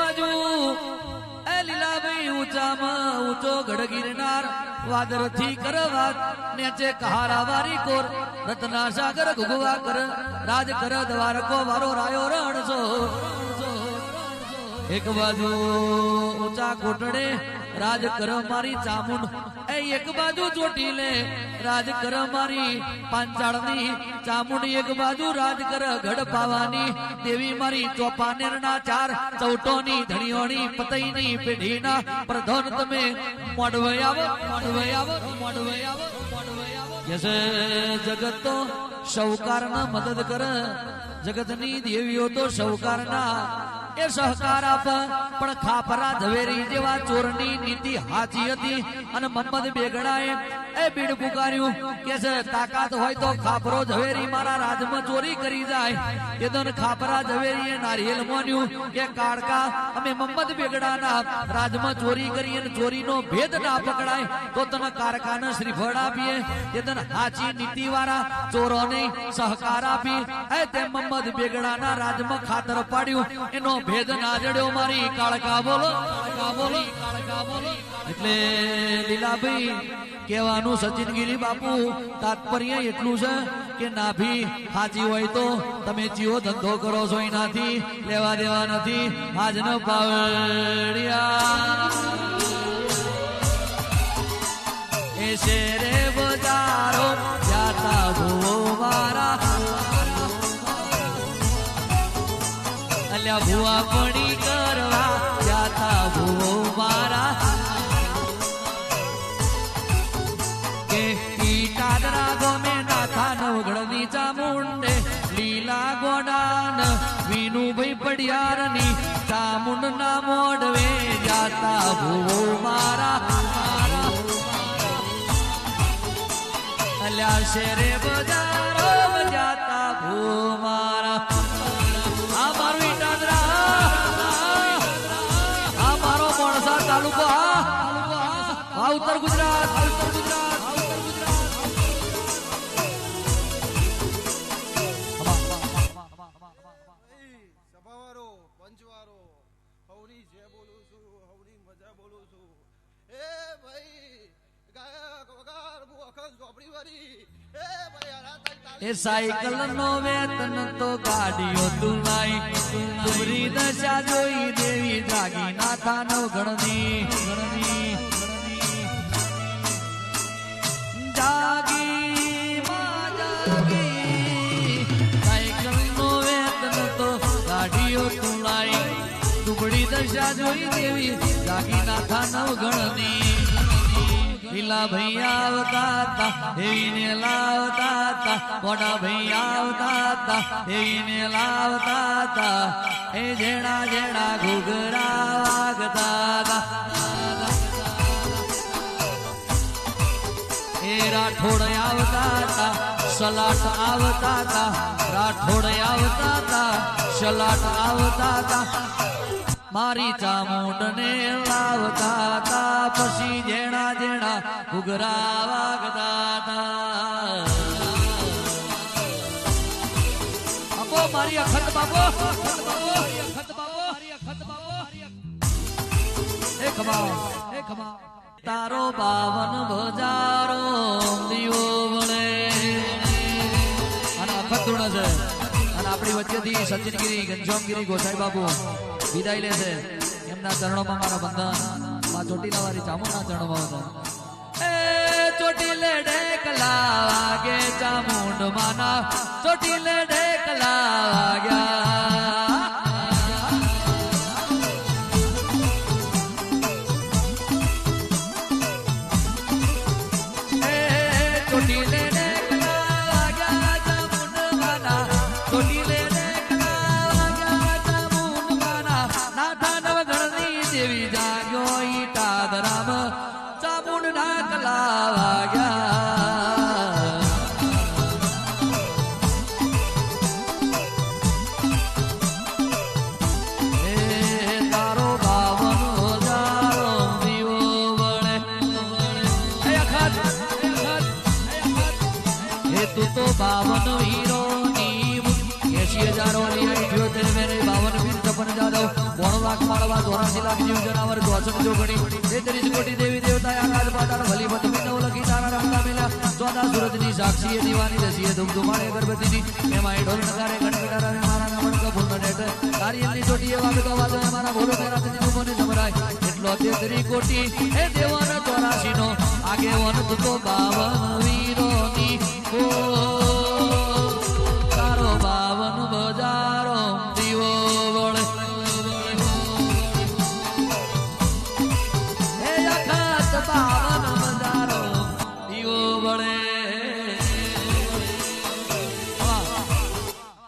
બાજુ એ લીલાભાઈ ઊંચામાં ઊંચો ગઢ ગિરનાર વાદરથી કરવાત નેચે કહારા વારી કોર રત્ના સાગર ગુગવા કર રાજ કર દ્વારકો વારો રાયો રણસો એક બાજુ ઊંચા કોટડે રાજ કર મારી ચામુંડ એ એક બાજુ ચોટીલે રાજ કર મારી પાંચાળની ચામુંડ એક બાજુ રાજ કર ગઢ પાવાની દેવી મારી ચોપાનેરના ચાર ચૌટોની ધણીઓની પતઈની પેઢીના પ્રધાન તમે મોડવયાવો જસે જગત તો સૌકારના મદદ કર જગતની દેવીઓ તો સૌકારના એ સહકાર આપ પણ ખાપરા ઝવેરી જેવા ચોરની નીતિ હાચી હતી અને મમ્મદ બેગડાએ એ બીડ પુકાર્યું કે છે તાકાત હોય તો ખાપરો ઝવેરી મારા રાજમાં ચોરી કરી જાય એ તો ખાપરા ઝવેરીએ નારિયેલ મોન્યું કે કાળકા અમે મમ્મદ બેગડાના રાજમાં ચોરી કરી અને ચોરીનો ભેદ ના પકડાય તો તને કારખાને શ્રીફળ આપીએ એ તને હાચી નીતિ વાળા ચોરોને સહકાર આપી એ તે મમ્મદ બેગડાના રાજમાં ખાતર પાડ્યું એનો ભેદ ના જડ્યો મારી કાળકા બોલો એટલે લીલાભાઈ કહેવાનું સચિનગીરી બાપુ તાત્પર્ય એટલું છે કે નાભી હાજી હોય તો તમે જીવો ધંધો કરો છો એનાથી લેવા દેવા નથી આજનો પાવડિયા એ શેરે બજારો જાતા ભૂવો મારા અલ્યા ભૂવા પડી કરવા જાતા ભૂવો મારા કે ઈટાદરા ગમે નાથા નવગઢની ચામુંડે લીલા ગોડાન વિનુભાઈ પડિયારની ચામુંડ ના મોડવે જાતા ભૂવો મારા અલ્યા શેરે બજારો જાતા ભૂવો મારા આ મારું તાલુકો આ ઉત્તર ગુજરાત સભાવારો પંચવારો હવની જે બોલું છું હવની મજા બોલું છું એ ભાઈ ગાયક વગાર હું અખત ચોપડી વારી એ ભાઈ એ સાયકલ નો વેતન તો ગાડીઓ તુલાઈ તુમરી દશા જોઈ દેવી જાગી નાથા નવગણની જાગી સાયકલ નો વેતન તો ગાડીઓ તુલાઈ તુમરી દશા જોઈ દેવી જાગી નાથા નવગણની લીલા ભાઈ આવતા હતા એને લાવતા હતા મોટા ભાઈ આવતા હતા એને લાવતા હતા એ જેણા જેણા ઘૂઘરા વાગતા હતા એ રાઠોડ આવતા હતા સલાટ આવતા હતા રાઠોડ આવતા હતા સલાટ આવતા હતા મારી ચામુંડ ને લાવતા હતા પછી જેણા જેણા ઘૂઘરા વાગતા હતા આપો મારી અખત બાપો એ ખમા તારો બાવન બજારો દીવો વળે અને અખત ધૂણ છે અને આપણી વચ્ચેથી સચિનગીરી ઘનશ્યામગીરી ગોસાઈ બાપુ વિદાય લે છે એમના ચરણોમાં મારા બંધન માં ચોટીલા વાળી ચામુંડના ચરણોમાં બંધન એ ચોટીલે ઢેકલા વાગે ચામુંડ માના ચોટીલે ઢેકલા વાગ્યા એ ચોટીલે ઢેકલા વાગ્યા ચામુંડ માના ચોટીલે દેવી જાગ્યો ઈટાદરામ ચામુંડ ના કલા વાગ્યા એ તારો બાવન હજારો દીવો વળે એ તું તો 52 હીરો ની 80,000 52 વીર 56,000 3 લાખ માળવા 84 લાખ જીવ જનાવર 64 જોગણી 33 કોટી દેવી દેવતા આકાશ પાતાળ ભલી પત્ની નવ લખી તારા રંગા મેલા 14 સૂરજની સાક્ષીએ દીવાની દસીએ ધૂમધુમાડે ગર્ભવતીની એમાં ઢોલ નગારે ગણગડારા મારા નામણ કબૂલ નેટ કાર્યની ચોટીએ વાગતો વાજો મારા ભોલો મેરા તની મને સમરાય એટલો 33 કોટી એ દેવાના 84 નો આગેવન તો 52 વીરોની ઓ